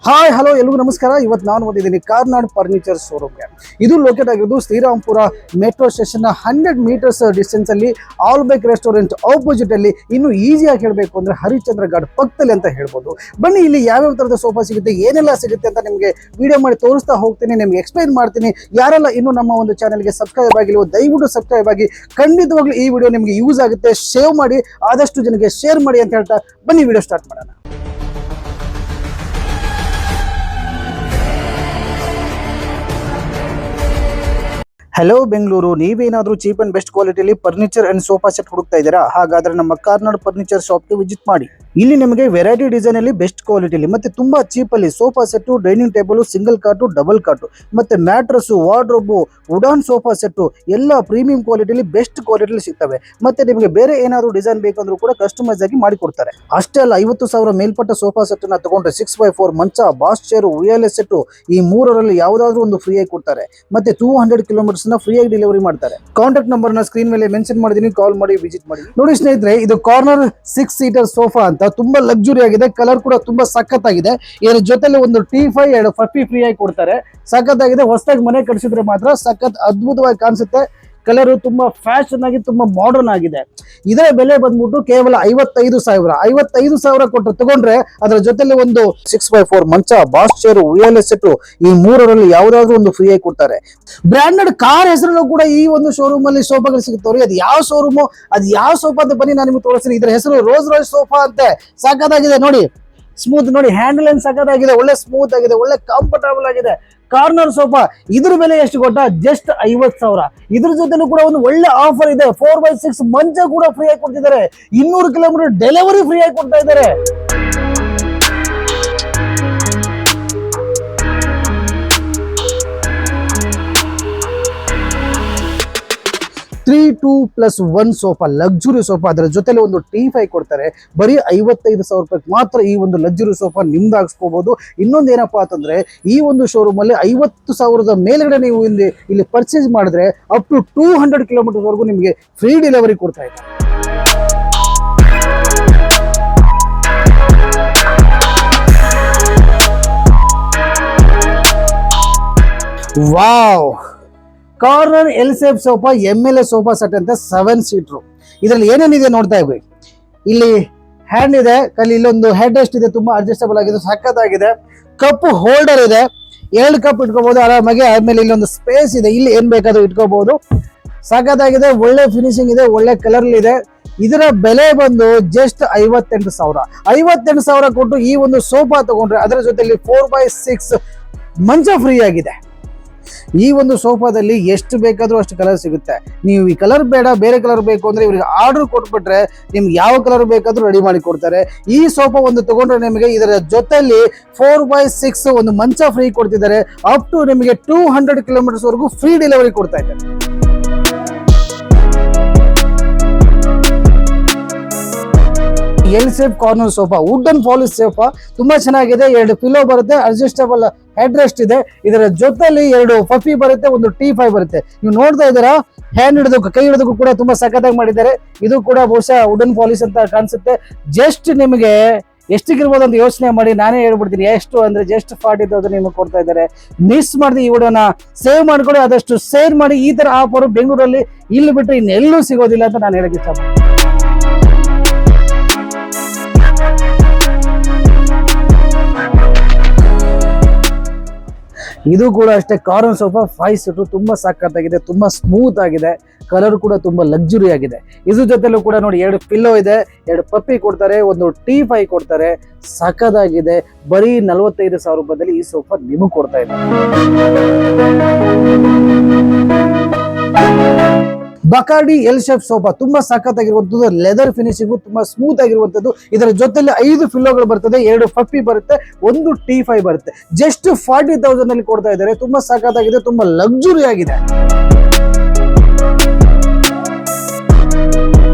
Hi hello ಎಲ್ರಿಗೂ ನಮಸ್ಕಾರ. ಇವತ್ತು ನಾನು ಬಂದಿದ್ದೀನಿ ಕಾರ್ನಾಡ್ ಫರ್ನಿಚರ್ ಶೋರೂಮ್ಗೆ. ಇದು ಲೊಕೇಟ್ ಆಗಿರೋದು Srirampura metro station 100 meters distance ಅಲ್ಲಿ ಆಲ್ಬೆಕ್ ರೆಸ್ಟೋರೆಂಟ್ ಆಪೋಸಿಟ್ ಅಲ್ಲಿ. ಇನ್ನು ಈಸಿಯಾಗಿ ಹೇಳಬೇಕು ಅಂದ್ರೆ ಹರಿಶ್ಚಂದ್ರ ಘಾಟ್ ಪಕ್ಕದಲ್ಲಿ ಅಂತ ಹೇಳ್ಬೋದು. ಬನ್ನಿ, ಇಲ್ಲಿ ಯಾವ್ಯಾವ ತರದ ಸೋಫಾ ಸಿಗುತ್ತೆ, ಏನೆಲ್ಲ ಸಿಗುತ್ತೆ ಅಂತ ನಿಮಗೆ ವಿಡಿಯೋ ಮಾಡಿ ತೋರಿಸ್ತಾ ಹೋಗ್ತೀನಿ, ನಿಮ್ಗೆ ಎಕ್ಸ್ಪ್ಲೈನ್ ಮಾಡ್ತೀನಿ. ಯಾರೆಲ್ಲ ಇನ್ನು ನಮ್ಮ ಒಂದು ಚಾನಲ್ಗೆ ಸಬ್ಸ್ಕ್ರೈಬ್ ಆಗಿಲ್ವೋ ದಯವಿಟ್ಟು ಸಬ್ಸ್ಕ್ರೈಬ್ ಆಗಿ. ಖಂಡಿತವಾಗ್ಲೂ ಈ ವಿಡಿಯೋ ನಿಮಗೆ ಯೂಸ್ ಆಗುತ್ತೆ. ಸೇವ್ ಮಾಡಿ, ಆದಷ್ಟು ಜನಕ್ಕೆ ಶೇರ್ ಮಾಡಿ ಅಂತ ಹೇಳ್ತಾ ಬನ್ನಿ ವಿಡಿಯೋ ಸ್ಟಾರ್ಟ್ ಮಾಡೋಣ. ಹಲೋ ಬೆಂಗಳೂರು, ನೀವೇನಾದರೂ ಚೀಪ್ ಅಂಡ್ ಬೆಸ್ಟ್ ಕ್ವಾಲಿಟಿಯಲ್ಲಿ ಫರ್ನಿಚರ್ ಅಂಡ್ ಸೋಫಾ ಸೆಟ್ ಹುಡುಕ್ತಾ ಇದ್ದೀರಾ? ಹಾಗಾದ್ರೆ ನಮ್ಮ ಕಾರ್ನಾಡ್ ಫರ್ನಿಚರ್ ಶಾಪ್ಗೆ ವಿಸಿಟ್ ಮಾಡಿ. ಇಲ್ಲಿ ನಿಮಗೆ ವೆರೈಟಿ ಡಿಸೈನ್ ಅಲ್ಲಿ ಬೆಸ್ಟ್ ಕ್ವಾಲಿಟಿಲಿ ಮತ್ತೆ ತುಂಬಾ ಚೀಪ್ ಅಲ್ಲಿ sofa set, dining table, single cot, double cot, ಮತ್ತೆ mattress, wardrobe, wooden sofa set ಎಲ್ಲ ಪ್ರೀಮಿಯಂ ಕ್ವಾಲಿಟಿಲಿ ಬೆಸ್ಟ್ ಕ್ವಾಲಿಟಿಲಿ ಸಿಗ್ತವೆ. ಮತ್ತೆ ನಿಮಗೆ ಬೇರೆ ಏನಾದರೂ ಡಿಸೈನ್ ಬೇಕಂದ್ರೂ ಕೂಡ ಕಸ್ಟಮೈಸ್ ಆಗಿ ಮಾಡಿ ಕೊಡ್ತಾರೆ. ಅಷ್ಟೇ ಅಲ್ಲ, 50,000 ಮೇಲ್ಪಟ್ಟ ಸೋಫಾ ಸೆಟ್ ನ ತಗೊಂಡ್ರೆ 6x4 ಮಂಚ, ಬಾಸ್ ಚೇರ್, ಉಯ್ಯಾಲೆ ಸೆಟ್ ಈ ಮೂರರಲ್ಲಿ ಯಾವುದಾದ್ರೂ ಒಂದು ಫ್ರೀ ಆಗಿ ಕೊಡ್ತಾರೆ. ಮತ್ತೆ 200 ಕಿಲೋಮೀಟರ್ಸ್ ಫ್ರೀ ಆಗಿ ಡೆಲಿವರಿ ಮಾಡ್ತಾರೆ. ಕಾಂಟ್ಯಾಕ್ಟ್ ನಂಬರ್ ನ ಸ್ಕ್ರೀನ್ ಮೇಲೆ ಮೆನ್ಷನ್ ಮಾಡಿದೀನಿ, ಕಾಲ್ ಮಾಡಿ ವಿಸಿಟ್ ಮಾಡಿ. ನೋಡಿ ಸ್ನೇಹಿತರೆ, ಇದು ಕಾರ್ನರ್ 6 ಸೀಟರ್ ಸೋಫಾ ಅಂತ ತುಂಬಾ ಲಕ್ಸುರಿ ಆಗಿದೆ. ಕಲರ್ ಕೂಡ ತುಂಬಾ ಸಖತ್ತಾಗಿದೆ. ಇದರ ಜೊತೆಲಿ ಒಂದು T5 2 ಫಫಿ ಫ್ರೀ ಆಗಿ ಕೊಡ್ತಾರೆ. ಸಖತ್ತಾಗಿದೆ. ಹೊಸದಾಗಿ ಮನೆ ಕಟ್ಸಿದ್ರೆ ಮಾತ್ರ ಸಖತ್ ಅದ್ಭುತವಾಗಿ ಕಾಣಿಸುತ್ತೆ. ಕಲರ್ ತುಂಬಾ ಫ್ಯಾಷನ್ ಆಗಿ ತುಂಬಾ ಮಾಡರ್ನ್ ಆಗಿದೆ. ಇದರ ಬೆಲೆ ಬಂದ್ಬಿಟ್ಟು ಕೇವಲ 55,000. 55,000 ಕೊಟ್ಟು ತಗೊಂಡ್ರೆ ಅದರ ಜೊತೆಲಿ ಒಂದು 6x4 ಮಂಚ, ಬಾಸ್ ಚೇರ್, ಉಯ್ಯಾಲೆ ಸೆಟ್ ಈ ಮೂರರಲ್ಲಿ ಯಾವುದಾದ್ರೂ ಒಂದು ಫ್ರೀ ಆಗಿ ಕೊಡ್ತಾರೆ. ಬ್ರಾಂಡೆಡ್ ಕಾರ್ ಹೆಸರಲ್ಲೂ ಕೂಡ ಈ ಒಂದು ಶೋರೂಮ್ ಅಲ್ಲಿ ಸೋಫಾಗಳು ಸಿಗುತ್ತವ್ರಿ. ಅದು ಯಾವ ಶೋರೂಮು, ಅದು ಯಾವ ಸೋಫಾ ಅಂತ ಬನ್ನಿ ನಾನು ನಿಮ್ಗೆ ತೋರಿಸ್ತೀನಿ. ಇದರ ಹೆಸರು ರೋಸ್ ರಾಯ್ಸ್ ಸೋಫಾ ಅಂತೆ. ಸಖತ್ತಾಗಿದೆ ನೋಡಿ, ಸ್ಮೂತ್ ನೋಡಿ, ಹ್ಯಾಂಡಲ್ ಏನ್ ಸಖತ್ತಾಗಿದೆ, ಒಳ್ಳೆ ಸ್ಮೂತ್ ಆಗಿದೆ, ಒಳ್ಳೆ ಕಂಫರ್ಟಬಲ್ ಆಗಿದೆ. ಕಾರ್ನರ್ ಸೋಫಾ ಇದ್ರ ಬೆಲೆ ಎಷ್ಟು ಗೊತ್ತಾ? ಜಸ್ಟ್ 50,000. ಇದ್ರ ಜೊತೆನೂ ಕೂಡ ಒಂದು ಒಳ್ಳೆ ಆಫರ್ ಇದೆ. 4x6 ಮಂಚ ಕೂಡ ಫ್ರೀ ಆಗಿ ಕೊಡ್ತಿದ್ದಾರೆ. 200 ಕಿಲೋಮೀಟರ್ ಡೆಲಿವರಿ ಫ್ರೀ ಆಗಿ ಕೊಡ್ತಾ ಇದ್ದಾರೆ. 3+1 ಸೋಫಾ, ಲಕ್ಸುರಿ ಸೋಫಾ. ಅದರ ಜೊತೆಲಿ ಒಂದು T5 ಕೊಡ್ತಾರೆ. ಬರೀ 55,000 ರೂಪಾಯಿ ಮಾತ್ರ ಈ ಒಂದು ಲಕ್ಸುರಿ ಸೋಫಾ ನಿಮ್ದು ಹಾಕ್ಸ್ಕೋಬಹುದು. ಇನ್ನೊಂದೇನಪ್ಪಾ ಅಂತಂದ್ರೆ, ಈ ಒಂದು ಶೋರೂಮ್ ಅಲ್ಲಿ 50,000 ಮೇಲ್ಗಡೆ ನೀವು ಇಲ್ಲಿ ಪರ್ಚೇಸ್ ಮಾಡಿದ್ರೆ ಅಪ್ ಟು 200 ಕಿಲೋಮೀಟರ್ ವರೆಗೂ ನಿಮಗೆ ಫ್ರೀ ಡೆಲಿವರಿ ಕೊಡ್ತಾ ಇದ್ದಾರೆ. Wow, corner L shape sofa MLA sofa set ಅಂತ 7 ಸೀಟರ್. ಇದರಲ್ಲಿ ಏನೇನಿದೆ ನೋಡ್ತಾ ಇದ್ವಿ. ಇಲ್ಲಿ ಹ್ಯಾಂಡ್ ಇದೆ, ಇಲ್ಲೊಂದು ಹೆಡ್ ರೆಸ್ಟ್ ಇದೆ, ತುಂಬಾ ಅಡ್ಜಸ್ಟಬಲ್ ಆಗಿದೆ, ಸಖತ್ತಾಗಿದೆ. ಕಪ್ ಹೋಲ್ಡರ್ ಇದೆ, 2 ಕಪ್ ಇಟ್ಕೋಬಹುದು ಆರಾಮಾಗಿ. ಆದ್ಮೇಲೆ ಇಲ್ಲೊಂದು ಸ್ಪೇಸ್ ಇದೆ, ಇಲ್ಲಿ ಏನ್ ಬೇಕಾದ್ರೂ ಇಟ್ಕೋಬಹುದು. ಸಖತ್ತಾಗಿದೆ, ಒಳ್ಳೆ ಫಿನಿಶಿಂಗ್ ಇದೆ, ಒಳ್ಳೆ ಕಲರ್ ಇದೆ. ಇದರ ಬೆಲೆ ಬಂದು ಜಸ್ಟ್ 58,000. 58,000 ಕೊಟ್ಟು ಈ ಒಂದು ಸೋಫಾ ತಗೊಂಡ್ರೆ ಅದರ ಜೊತೆಲಿ 4x6 ಮಂಚ ಫ್ರೀ ಆಗಿದೆ. ಈ ಒಂದು ಸೋಫಾದಲ್ಲಿ ಎಷ್ಟು ಬೇಕಾದ್ರೂ ಅಷ್ಟು ಕಲರ್ ಸಿಗುತ್ತೆ. ನೀವು ಈ ಕಲರ್ ಬೇಡ, ಬೇರೆ ಕಲರ್ ಬೇಕು ಅಂದ್ರೆ ಇವ್ರಿಗೆ ಆರ್ಡರ್ ಕೊಟ್ಬಿಟ್ರೆ ನಿಮ್ಗೆ ಯಾವ ಕಲರ್ ಬೇಕಾದ್ರೂ ರೆಡಿ ಮಾಡಿ ಕೊಡ್ತಾರೆ. ಈ ಸೋಫಾ ಒಂದು ತಗೊಂಡ್ರೆ ನಿಮಗೆ ಇದರ ಜೊತೆಲಿ 4x6 ಒಂದು ಮಂಚ ಫ್ರೀ ಕೊಡ್ತಿದ್ದಾರೆ. ಅಪ್ ಟು ನಿಮಗೆ 200 ಕಿಲೋಮೀಟರ್ಸ್ ವರೆಗೂ ಫ್ರೀ ಡೆಲಿವರಿ ಕೊಡ್ತಾ ಇದ್ದಾರೆ. L shape corner sofa, wooden polish sofa, ತುಂಬಾ ಚೆನ್ನಾಗಿದೆ. 2 ಪಿಲ್ಲೋ ಬರುತ್ತೆ, ಅಡ್ಜಸ್ಟಬಲ್ ಹೆಡ್ ರೆಸ್ಟ್ ಇದೆ. ಇದರ ಜೊತೆಲಿ 2 ಫಫಿ ಬರುತ್ತೆ, ಒಂದು T5 ಬರುತ್ತೆ. ನೀವು ನೋಡ್ತಾ ಇದ್ದೀರಾ, ಹ್ಯಾಂಡ್ ಹಿಡಿದಕ್ಕೂ ಕೈ ಹಿಡಿದಕ್ಕೂ ಕೂಡ ತುಂಬಾ ಸಖತ್ತಾಗಿ ಮಾಡಿದ್ದಾರೆ. ಇದು ಕೂಡ ಬಹುಶಃ ವುಡನ್ ಪಾಲಿಶ್ ಅಂತ ಕಾಣಿಸುತ್ತೆ. ಜಸ್ಟ್ ನಿಮಗೆ ಎಷ್ಟಿಗಿರ್ಬೋದು ಅಂತ ಯೋಚನೆ ಮಾಡಿ, ನಾನೇ ಹೇಳ್ಬಿಡ್ತೀನಿ. ಎಷ್ಟು ಅಂದ್ರೆ ಜಸ್ಟ್ 40,000 ನಿಮಗೆ ಕೊಡ್ತಾ ಇದ್ದಾರೆ. ಮಿಸ್ ಮಾಡಿದ್ರೆ ಈ ವಿಡಿಯೋನ ಸೇವ್ ಮಾಡ್ಕೊಳ್ಳಿ, ಆದಷ್ಟು ಶೇರ್ ಮಾಡಿ. ಈ ತರ ಆಫರ್ ಬೆಂಗಳೂರಲ್ಲಿ ಇಲ್ಲಿ ಬಿಟ್ಟರೆ ಇನ್ನೆಲ್ಲೂ ಸಿಗೋದಿಲ್ಲ ಅಂತ ನಾನು ಹೇಳಕ್ ಇಷ್ಟಪಡ್ತೀನಿ. ಇದು ಕೂಡ ಅಷ್ಟೇ, ಕಾರ್ನರ್ ಸೋಫಾ 5 ಸೀಟರ್, ತುಂಬಾ ಸಖತ್ತಾಗಿದೆ, ತುಂಬಾ ಸ್ಮೂತ್ ಆಗಿದೆ. ಕಲರ್ ಕೂಡ ತುಂಬಾ ಲಕ್ಸುರಿ ಆಗಿದೆ. ಇದ್ರ ಜೊತೆಲೂ ಕೂಡ ನೋಡಿ 2 ಪಿಲ್ಲೋ ಇದೆ, 2 ಪಪ್ಪಿ ಕೊಡ್ತಾರೆ, ಒಂದು T5 ಕೊಡ್ತಾರೆ. ಸಖತ್ತಾಗಿದೆ. ಬರೀ 45,000 ರೂಪಾಯಿದಲ್ಲಿ ಈ ಸೋಫಾ ನಿಮಗೆ ಕೊಡ್ತಾ ಇದೆ. ಬಕಾರ್ಡಿ ಎಲ್ ಶೇಪ್ ಸೋಫಾ ತುಂಬಾ ಸಖತ್ತಾಗಿರುವಂತದ್ದು, ಲೆದರ್ ಫಿನಿಶಿಂಗ್, ತುಂಬಾ ಸ್ಮೂತ್ ಆಗಿರುವಂತದ್ದು. ಇದರ ಜೊತೆಲಿ 5 ಪಿಲ್ಲೋಗಳು ಬರ್ತದೆ, 2 ಫಫಿ ಬರುತ್ತೆ, ಒಂದು T5 ಬರುತ್ತೆ. ಜಸ್ಟ್ 40,000 ಅಲ್ಲಿ ಕೊಡ್ತಾ ಇದ್ದಾರೆ. ತುಂಬಾ ಸಖತ್ತಾಗಿದೆ, ತುಂಬಾ ಲಕ್ಸುರಿ ಆಗಿದೆ.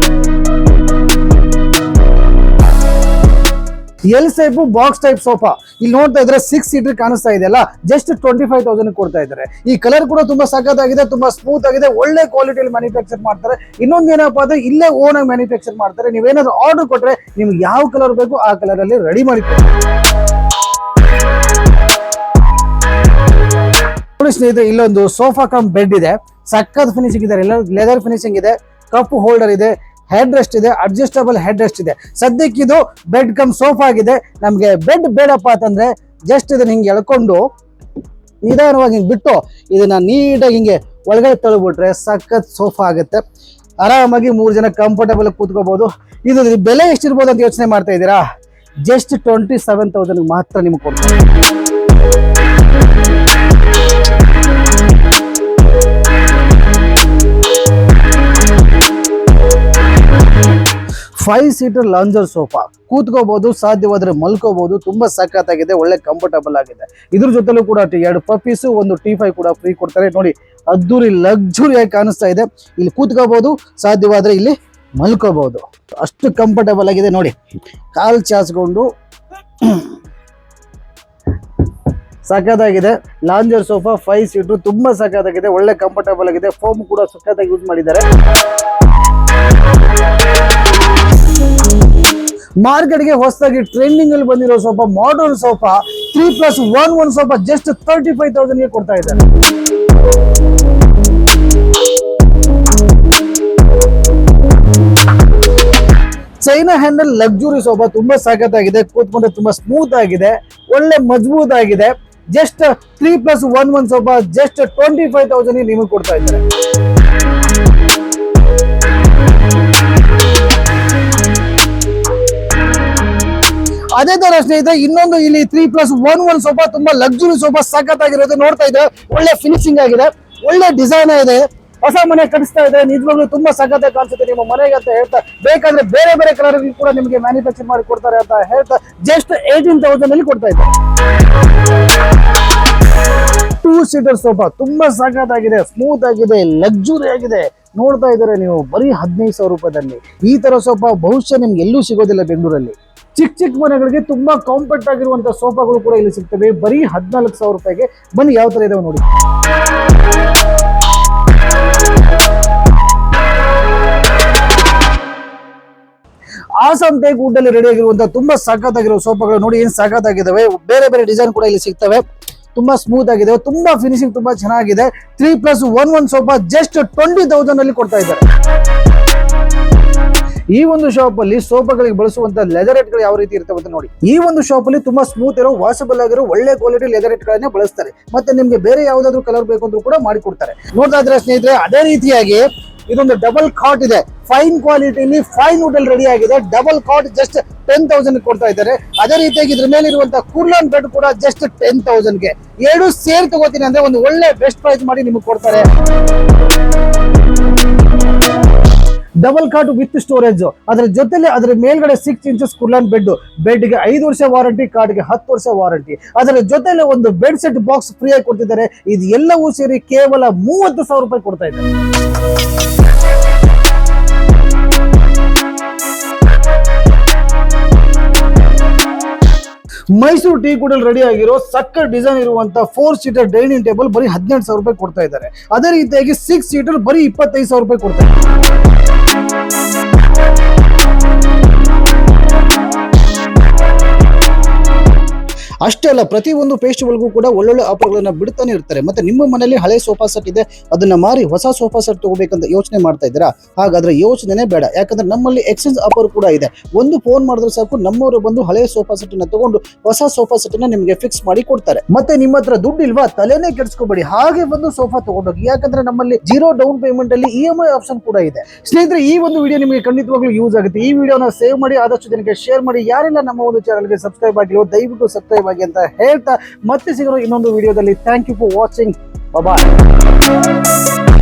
L shape box type sofa ಇಲ್ಲಿ ನೋಡ್ತಾ ಇದ್ರೆ 6 ಸೀಟರ್ ಕಾಣಿಸ್ತಾ ಇದೆಯಲ್ಲ, ಜಸ್ಟ್ 25,000 ಕೊಡ್ತಾ ಇದ್ದಾರೆ. ಈ ಕಲರ್ ಕೂಡ ತುಂಬಾ ಸಖತ್ತಾಗಿದೆ, ತುಂಬಾ ಸ್ಮೂತ್ ಆಗಿದೆ, ಒಳ್ಳೆ ಕ್ವಾಲಿಟಿಯಲ್ಲಿ ಮ್ಯಾನುಫ್ಯಾಕ್ಚರ್ ಮಾಡ್ತಾರೆ. ಇನ್ನೊಂದು ಏನಪ್ಪಾ ಅಂದ್ರೆ ಇಲ್ಲೇ ಓನ್ ಆಗಿ ಮ್ಯಾನುಫ್ಯಾಕ್ಚರ್ ಮಾಡ್ತಾರೆ. ನೀವೇನಾದ್ರೂ ಆರ್ಡರ್ ಕೊಟ್ರೆ ನಿಮ್ಗೆ ಯಾವ ಕಲರ್ ಬೇಕು ಆ ಕಲರ್ ಅಲ್ಲಿ ರೆಡಿ ಮಾಡಿ ಕೊಡ್ತಾರೆ. ಸ್ನೇಹಿತರೆ ಇಲ್ಲೊಂದು ಸೋಫಾ ಕಮ್ ಬೆಡ್ ಇದೆ, ಸಕ್ಕತ್ ಫಿನಿಶಿಂಗ್ ಇದೆ, ಲೆದರ್ ಫಿನಿಶಿಂಗ್ ಇದೆ, ಕಪ್ ಹೋಲ್ಡರ್ ಇದೆ, ಹೆಡ್ ರೆಸ್ಟ್ ಇದೆ, ಅಡ್ಜಸ್ಟಬಲ್ ಹೆಡ್ ರೆಸ್ಟ್ ಇದೆ. ಸದ್ಯಕ್ಕೆ ಇದು ಬೆಡ್ ಕಮ್ ಸೋಫಾ ಆಗಿದೆ. ನಮ್ಗೆ ಬೆಡ್ ಬೇಡಪ್ಪ ಅಂತಂದ್ರೆ ಜಸ್ಟ್ ಇದನ್ನ ಹಿಂಗೆ ಎಳ್ಕೊಂಡು ನಿಧಾನವಾಗಿ ಹಿಂಗೆ ಬಿಟ್ಟು ಇದನ್ನ ನೀಟಾಗಿ ಹಿಂಗೆ ಒಳಗಡೆ ತಳ್ಬಿಟ್ರೆ ಸಖತ್ ಸೋಫಾ ಆಗುತ್ತೆ. ಆರಾಮಾಗಿ 3 ಜನ ಕಂಫರ್ಟಬಲ್ ಕೂತ್ಕೋಬಹುದು. ಇದು ಬೆಲೆ ಎಷ್ಟಿರ್ಬೋದು ಅಂತ ಯೋಚನೆ ಮಾಡ್ತಾ ಇದ್ದೀರಾ? ಜಸ್ಟ್ 27,000 ಮಾತ್ರ ನಿಮ್ಗೆ ಕೊಡ್ತಾರೆ. 5 ಸೀಟರ್ ಲಾಂಜರ್ ಸೋಫಾ, ಕೂತ್ಕೋಬಹುದು, ಸಾಧ್ಯವಾದ್ರೆ ಮಲ್ಕೋಬಹುದು. ತುಂಬಾ ಸಖತ್ತಾಗಿದೆ, ಒಳ್ಳೆ ಕಂಫರ್ಟಬಲ್ ಆಗಿದೆ. ಇದ್ರ ಜೊತೆಲೂ ಕೂಡ 2 ಪಪ್ಪೀಸ್, ಒಂದು T5 ಕೂಡ ಫ್ರೀ ಕೊಡ್ತಾರೆ. ನೋಡಿ ಅದ್ದೂರಿ ಲಕ್ಸುರಿಯಾಗಿ ಕಾಣಿಸ್ತಾ ಇದೆ. ಇಲ್ಲಿ ಕೂತ್ಕೋಬಹುದು, ಸಾಧ್ಯವಾದ್ರೆ ಇಲ್ಲಿ ಮಲ್ಕೋಬಹುದು. ಅಷ್ಟು ಕಂಫರ್ಟಬಲ್ ಆಗಿದೆ. ನೋಡಿ ಕಾಲ್ ಚಾಚ್ಕೊಂಡು ಸಖತ್ತಾಗಿದೆ. ಲಾಂಜರ್ ಸೋಫಾ 5 ಸೀಟರ್ ತುಂಬಾ ಸಖತ್ತಾಗಿದೆ, ಒಳ್ಳೆ ಕಂಫರ್ಟಬಲ್ ಆಗಿದೆ. ಫೋಮ್ ಕೂಡ ಸಖತ್ತಾಗಿ ಯೂಸ್ ಮಾಡಿದ್ದಾರೆ. ಮಾರ್ಕೆಟ್ಗೆ ಹೊಸದಾಗಿ ಟ್ರೆಂಡಿಂಗ್ ಅಲ್ಲಿ ಬಂದಿರೋ sofa, modern sofa 3+1 sofa just 35,000 ಕೊಡ್ತಾ ಇದ್ದಾರೆ. ಚೈನಾ ಹ್ಯಾಂಡಲ್ ಲಕ್ಸುರಿ ಸೋಫಾ ತುಂಬಾ ಸಖತ್ತಾಗಿದೆ, ಕೂತ್ಕೊಂಡ್ರೆ ತುಂಬಾ ಸ್ಮೂತ್ ಆಗಿದೆ, ಒಳ್ಳೆ ಮಜಬೂತ್ ಆಗಿದೆ. ಜಸ್ಟ್ 3+1 ಸೋಫಾ ಜಸ್ಟ್ 25,000 ನಿಮಗೆ ಕೊಡ್ತಾ ಇದ್ದಾರೆ. ಅದೇ ತರ ಸ್ನೇಹಿತರೆ ಇನ್ನೊಂದು ಇಲ್ಲಿ 3+1 ಸೋಫಾ ತುಂಬಾ ಲಕ್ಸುರಿ ಸೋಫಾ ಸಖತ್ತಾಗಿರೋದು ನೋಡ್ತಾ ಇದ್ರೆ ಒಳ್ಳೆ ಫಿನಿಶಿಂಗ್ ಆಗಿದೆ, ಒಳ್ಳೆ ಡಿಸೈನ್ ಇದೆ. ಹೊಸ ಮನೆ ಕಟ್ಟಿಸ್ತಾ ಇದೆ, ನಿಜವಾಗ್ಲೂ ತುಂಬಾ ಸಖತ್ತಾಗಿ ಕಾಣಿಸುತ್ತೆ ನಿಮ್ಮ ಮನೆಗೆ ಅಂತ ಹೇಳ್ತಾ, ಬೇಕಾದ್ರೆ ಬೇರೆ ಬೇರೆ ಕಲರ್ ಕೂಡ ನಿಮಗೆ ಮ್ಯಾನುಫ್ಯಾಕ್ಚರ್ ಮಾಡಿ ಕೊಡ್ತಾರೆ ಅಂತ ಹೇಳ್ತಾ ಜಸ್ಟ್ 18,000 ಅಲ್ಲಿ ಕೊಡ್ತಾ ಇದ್ದಾರೆ. 2 ಸೀಟರ್ ಸೋಫಾ ತುಂಬಾ ಸಖತ್ತಾಗಿದೆ, ಸ್ಮೂತ್ ಆಗಿದೆ, ಲಕ್ಸುರಿ ಆಗಿದೆ. ನೋಡ್ತಾ ಇದ್ದಾರೆ ನೀವು ಬರೀ 15,000 ರೂಪಾಯಿದಲ್ಲಿ. ಈ ತರ ಸೋಫಾ ಬಹುಶಃ ನಿಮ್ಗೆ ಎಲ್ಲೂ ಸಿಗೋದಿಲ್ಲ ಬೆಂಗಳೂರಲ್ಲಿ. ಚಿಕ್ಕ ಮನೆಗಳಿಗೆ ತುಂಬಾ ಕಾಂಪ್ಯಾಕ್ಟ್ ಆಗಿರುವಂತಹ ಸೋಫಾಗಳು ಕೂಡ ಇಲ್ಲಿ ಸಿಗ್ತವೆ ಬರೀ 14,000 ರೂಪಾಯಿಗೆ. ಬನ್ನಿ ಯಾವ ತರ ಇದಾವೆ ನೋಡಿ. ಆಸಮ್ ಟೇಕ್ ವುಡ್ ಅಲ್ಲಿ ರೆಡಿ ಆಗಿರುವಂತಹ ತುಂಬಾ ಸಖತ್ತಾಗಿರೋ ಸೋಫಾಗಳು ನೋಡಿ, ಏನ್ ಸಖತ್ತಾಗಿದ್ದಾವೆ. ಬೇರೆ ಬೇರೆ ಡಿಸೈನ್ ಕೂಡ ಇಲ್ಲಿ ಸಿಗ್ತವೆ, ತುಂಬಾ ಸ್ಮೂತ್ ಆಗಿದೆ, ತುಂಬಾ ಫಿನಿಶಿಂಗ್ ತುಂಬಾ ಚೆನ್ನಾಗಿದೆ. 3+1 ಸೋಫಾ ಜಸ್ಟ್ 20,000 ಅಲ್ಲಿ ಕೊಡ್ತಾ ಇದ್ದಾರೆ. ಈ ಒಂದು ಶಾಪ್ ಅಲ್ಲಿ ಸೋಫಾಗಳಿಗೆ ಬಳಸುವಂತ ಲೆದರ್ ಗಳು ಯಾವ ರೀತಿ ಇರ್ತವೆ ಅಂತ ನೋಡಿ. ಈ ಒಂದು ಶಾಪ್ ಅಲ್ಲಿ ತುಂಬಾ ಸ್ಮೂತ್ ಇರೋ, ವಾಷಬಲ್ ಆಗಿರೋ, ಒಳ್ಳೆ ಕ್ವಾಲಿಟಿ ಲೆದರ್ ಗಳನ್ನ ಬಳಸ್ತಾರೆ. ಮತ್ತೆ ನಿಮ್ಗೆ ಬೇರೆ ಯಾವ್ದಾದ್ರು ಕಲರ್ ಬೇಕು ಅಂತ ಕೂಡ ಮಾಡಿ ಕೊಡ್ತಾರೆ. ನೋಡ್ತಾ ಇದ್ರೆ ಸ್ನೇಹಿತರೆ ಅದೇ ರೀತಿಯಾಗಿ ಇದೊಂದು ಡಬಲ್ ಕಾಟ್ ಇದೆ, ಫೈನ್ ಕ್ವಾಲಿಟಿಲಿ ಫೈನ್ ವುಡ್ ಅಲ್ಲಿ ರೆಡಿ ಆಗಿದೆ. ಡಬಲ್ ಕಾಟ್ ಜಸ್ಟ್ 10,000 ಕೊಡ್ತಾ ಇದ್ದಾರೆ. ಅದೇ ರೀತಿಯಾಗಿ ಇದ್ರ ಮೇಲೆ ಇರುವಂತಹ ಕುರ್ಲಾನ್ ಬೆಡ್ ಕೂಡ ಜಸ್ಟ್ 10,000ಗೆ. 2 ಸೇರ್ ತಗೋತೀನಿ ಅಂದ್ರೆ ಒಂದು ಒಳ್ಳೆ ಬೆಸ್ಟ್ ಪ್ರೈಸ್ ಮಾಡಿ ನಿಮಗೆ ಕೊಡ್ತಾರೆ. ಡಬಲ್ ಕಾಟ್ ವಿತ್ ಸ್ಟೋರೇಜ್, ಅದರ ಜೊತೆಲಿ ಅದರ ಮೇಲ್ಗಡೆ 6 ಇಂಚಸ್ ಕುರ್ಲಾನ್ ಬೆಡ್, ಬೆಡ್ಗೆ 5 ವರ್ಷ ವಾರಂಟಿ, ಕಾರ್ಡ್ಗೆ 10 ವರ್ಷ ವಾರಂಟಿ. ಅದರ ಜೊತೆಲಿ ಒಂದು ಬೆಡ್ ಸೆಟ್ ಬಾಕ್ಸ್ ಫ್ರೀ ಆಗಿ ಕೊಡ್ತಿದ್ದಾರೆ. ಇದು ಎಲ್ಲವೂ ಸೇರಿ ಕೇವಲ 30,000 ರೂಪಾಯಿ ಕೊಡ್ತಾ ಇದ್ದಾರೆ. ಮೈಸೂರು ಟೀ ಕೂಡಲ್ಲಿ ರೆಡಿ ಆಗಿರೋ ಸಕ್ಕರ್ ಡಿಸೈನ್ ಇರುವಂತ 4 ಸೀಟರ್ ಡೈನಿಂಗ್ ಟೇಬಲ್ ಬರೀ 18,000 ರೂಪಾಯಿ ಕೊಡ್ತಾ ಇದ್ದಾರೆ. ಅದೇ ರೀತಿಯಾಗಿ 6 ಸೀಟರ್ ಬರೀ 25,000 ರೂಪಾಯಿ ಕೊಡ್ತಾ ಇದ್ದಾರೆ. ಅಷ್ಟೇ ಅಲ್ಲ, ಪ್ರತಿ ಒಂದು ಫೆಸ್ಟಿವಲ್ಗೂ ಕೂಡ ಒಳ್ಳೊಳ್ಳೆ ಆಫರ್ಗಳನ್ನ ಬಿಡ್ತಾನೆ ಇರ್ತಾರೆ. ಮತ್ತೆ ನಿಮ್ಮ ಮನೆಯಲ್ಲಿ ಹಳೆ ಸೋಫಾ ಸೆಟ್ ಇದೆ, ಅದನ್ನ ಮಾರಿ ಹೊಸ ಸೋಫಾ ಸೆಟ್ ತಗೋಬೇಕಂತ ಯೋಚನೆ ಮಾಡ್ತಾ ಇದ್ದೀರಾ? ಹಾಗಾದ್ರೆ ಯೋಚನೆ ಬೇಡ, ಯಾಕಂದ್ರೆ ನಮ್ಮಲ್ಲಿ ಎಕ್ಸ್ಚೇಂಜ್ ಆಫರ್ ಕೂಡ ಇದೆ. ಒಂದು ಫೋನ್ ಮಾಡಿದ್ರೆ ಸಾಕು, ನಮ್ಮವರು ಬಂದು ಹಳೆ ಸೋಫಾ ಸೆಟ್ ಅನ್ನ ತಗೊಂಡು ಹೊಸ ಸೋಫಾ ಸೆಟ್ ಅನ್ನ ನಿಮಗೆ ಫಿಕ್ಸ್ ಮಾಡಿ ಕೊಡ್ತಾರೆ. ಮತ್ತೆ ನಿಮ್ಮ ಹತ್ರ ದುಡ್ಡು ಇಲ್ವಾ, ತಲೆನೇ ಕೆಡಿಸ್ಕೋಬೇಡಿ, ಹಾಗೆ ಬಂದು ಸೋಫಾ ತಗೊಂಡೋಗಿ. ಯಾಕಂದ್ರೆ ನಮ್ಮಲ್ಲಿ 0 ಡೌನ್ ಪೇಮೆಂಟ್ ಅಲ್ಲಿ EMI ಆಪ್ಷನ್ ಕೂಡ ಇದೆ. ಸ್ನೇಹಿತರೆ ಈ ಒಂದು ವಿಡಿಯೋ ನಿಮಗೆ ಖಂಡಿತವಾಗ್ಲೂ ಯೂಸ್ ಆಗುತ್ತೆ. ಈ ವಿಡಿಯೋನ ಸೇವ್ ಮಾಡಿ, ಆದಷ್ಟು ಜನಕ್ಕೆ ಶೇರ್ ಮಾಡಿ. ಯಾರೆಲ್ಲ ನಮ್ಮ ಒಂದು ಚಾನಲ್ಗೆ ಸಬ್ಸ್ಕ್ರೈಬ್ ಆಗಿರೋ ದಯವಿಟ್ಟು ಸಬ್ಸ್ಕ್ರೈಬ್ ಆಗಿ ಅಂತ ಹೇಳ್ತಾ ಮತ್ತೆ ಸಿಗೋಣ ಇನ್ನೊಂದು ವಿಡಿಯೋದಲ್ಲಿ. Thank you for watching. Bye.